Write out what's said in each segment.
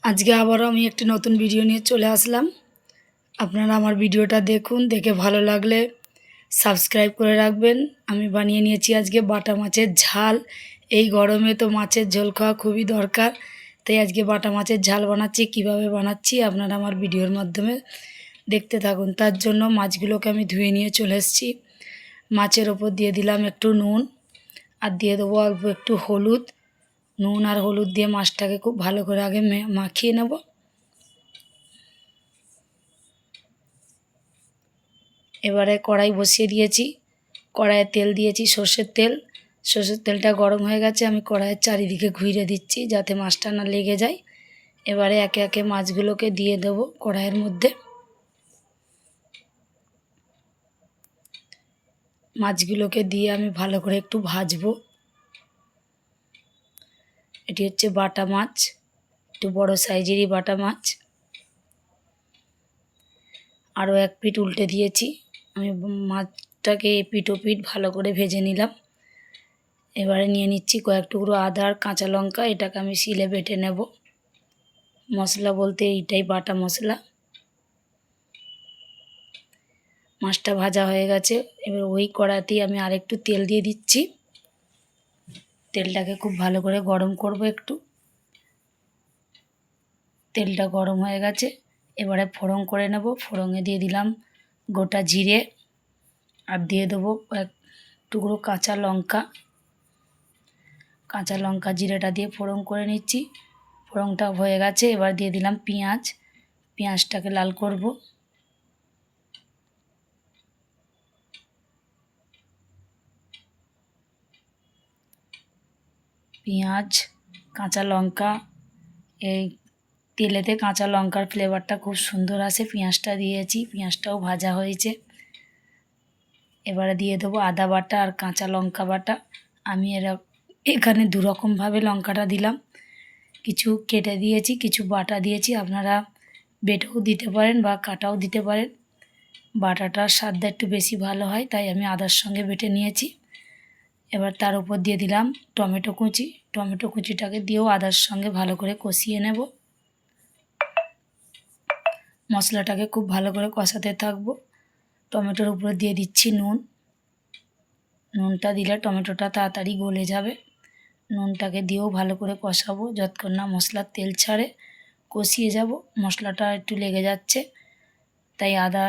আজকে আবারও আমি একটি নতুন ভিডিও নিয়ে চলে আসলাম। আপনারা আমার ভিডিওটা দেখুন, দেখে ভালো লাগলে সাবস্ক্রাইব করে রাখবেন। আমি বানিয়ে নিয়েছি আজকে বাটা মাছের ঝাল। এই গরমে তো মাছের ঝোল খাওয়া খুবই দরকার, তাই আজকে বাটা মাছের ঝাল বানাচ্ছি। কিভাবে বানাচ্ছি আপনারা আমার ভিডিওর মাধ্যমে দেখতে থাকুন। তার জন্য মাছগুলোকে আমি ধুয়ে নিয়ে চলে এসেছি। মাছের ওপর দিয়ে দিলাম একটু নুন, আর দিয়ে দেবো অল্প একটু হলুদ। নুন আর হলুদ দিয়ে মাছটাকে খুব ভালো করে আগে মাখিয়ে নেব। এবারে কড়াই বসিয়ে দিয়েছি, কড়াইয়ে তেল দিয়েছি সর্ষের তেল। সর্ষের তেলটা গরম হয়ে গেছে, আমি কড়াইয়ের চারিদিকে ঘুরিয়ে দিচ্ছি যাতে মাছটা না লেগে যায়। এবারে একে একে মাছগুলোকে দিয়ে দেব কড়াইয়ের মধ্যে। মাছগুলোকে দিয়ে আমি ভালো করে একটু ভাজবো। এটি হচ্ছে বাটা মাছ, একটু বড় সাইজেরই বাটা মাছ। আরও এক পিঠ উল্টে দিয়েছি। আমি মাছটাকে এপিঠ ওপিঠ ভালো করে ভেজে নিলাম। এবারে নিয়ে নিচ্ছি কয়েক টুকরো আদা আর কাঁচা লঙ্কা, এটাকে আমি শিলে বেটে নেব। মশলা বলতে এইটাই বাটা মশলা। মাছটা ভাজা হয়ে গেছে, এবার ওই কড়াতেই আমি আরেকটু তেল দিয়ে দিচ্ছি। তেলটাকে খুব ভালো করে গরম করব একটু। তেলটা গরম হয়ে গেছে, এবারে ফোড়ন করে নেব। ফোড়নে দিয়ে দিলাম গোটা জিরে, আর দিয়ে দেবো এক টুকরো কাঁচা লঙ্কা। কাঁচা লঙ্কা জিরেটা দিয়ে ফোড়ন করে নিচ্ছি। ফোড়নটা হয়ে গেছে, এবার দিয়ে দিলাম পেঁয়াজ। পেঁয়াজটাকে লাল করব। পেঁয়াজ, কাঁচা লঙ্কা, এই তেলেতে কাঁচা লঙ্কার ফ্লেভারটা খুব সুন্দর আসে। পেঁয়াজটা দিয়েছি, পেঁয়াজটাও ভাজা হয়েছে। এবারে দিয়ে দেবো আদা বাটা আর কাঁচা লঙ্কা বাটা। আমি এখানে দুরকমভাবে লঙ্কাটা দিলাম, কিছু কেটে দিয়েছি, কিছু বাটা দিয়েছি। আপনারা বেটেও দিতে পারেন বা কাটাও দিতে পারেন। বাটাটার স্বাদটা একটু বেশি ভালো হয়, তাই আমি আদার সঙ্গে বেটে নিয়েছি। এবার তার উপর দিয়ে দিলাম টমেটো কুচি। টমেটো কুচিটাকে দিয়েও আদার সঙ্গে ভালো করে কষিয়ে নেব। মশলাটাকে খুব ভালো করে কষাতে থাকবো। টমেটোর উপরে দিয়ে দিচ্ছি নুন। নুনটা দিলে টমেটোটা তাড়াতাড়ি গলে যাবে। নুনটাকে দিয়েও ভালো করে কষাবো যতক্ষণ না মশলার তেল ছাড়ে। কষিয়ে যাব। মশলাটা একটু লেগে যাচ্ছে, তাই আদা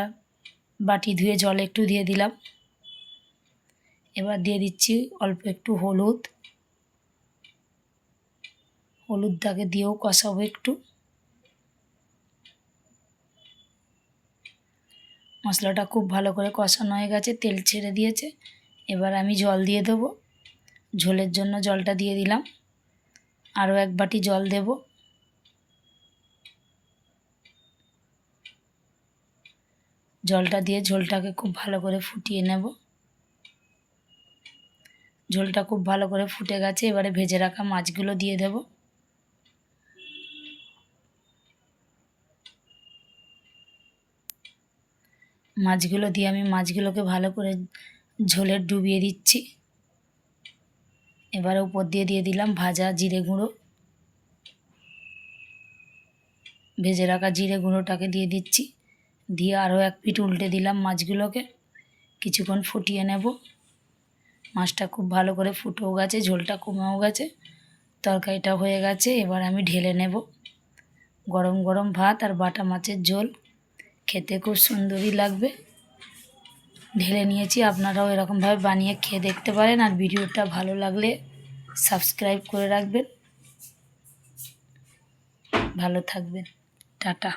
বাটি ধুয়ে জল একটু দিয়ে দিলাম। এবার দিয়ে দিচ্ছি অল্প একটু হলুদ। হলুদটাকে দিয়েও কষাবো একটু। মশলাটা খুব ভালো করে কষানো হয়ে গেছে, তেল ছেড়ে দিয়েছে। এবার আমি জল দিয়ে দেবো। ঝোলের জন্য জলটা দিয়ে দিলাম। আরও এক বাটি জল দেব। জলটা দিয়ে ঝোলটাকে খুব ভালো করে ফুটিয়ে নেব। ঝোলটা খুব ভালো করে ফুটে গেছে, এবারে ভেজে রাখা মাছগুলো দিয়ে দেব। মাছগুলো দিয়ে আমি মাছগুলোকে ভালো করে ঝোলে ডুবিয়ে দিচ্ছি। এবারে উপর দিয়ে দিয়ে দিলাম ভাজা জিরে গুঁড়ো। ভেজে রাখা জিরে গুঁড়োটাকে দিয়ে দিচ্ছি। দিয়ে আরও এক পিঠ উল্টে দিলাম মাছগুলোকে। কিছুক্ষণ ফুটিয়ে নেব। মাছটা খুব ভালো করে ফুটেও গেছে, ঝোলটা কমেও গেছে, তরকারিটা হয়ে গেছে। এবার আমি ঢেলে নেব। গরম গরম ভাত আর বাটা মাছের ঝোল খেতে খুব সুন্দরই লাগবে। ঢেলে নিয়েছি, আপনারাও এরকমভাবে বানিয়ে খেয়ে দেখতে পারেন। আর ভিডিওটা ভালো লাগলে সাবস্ক্রাইব করে রাখবেন। ভালো থাকবেন। টাটা।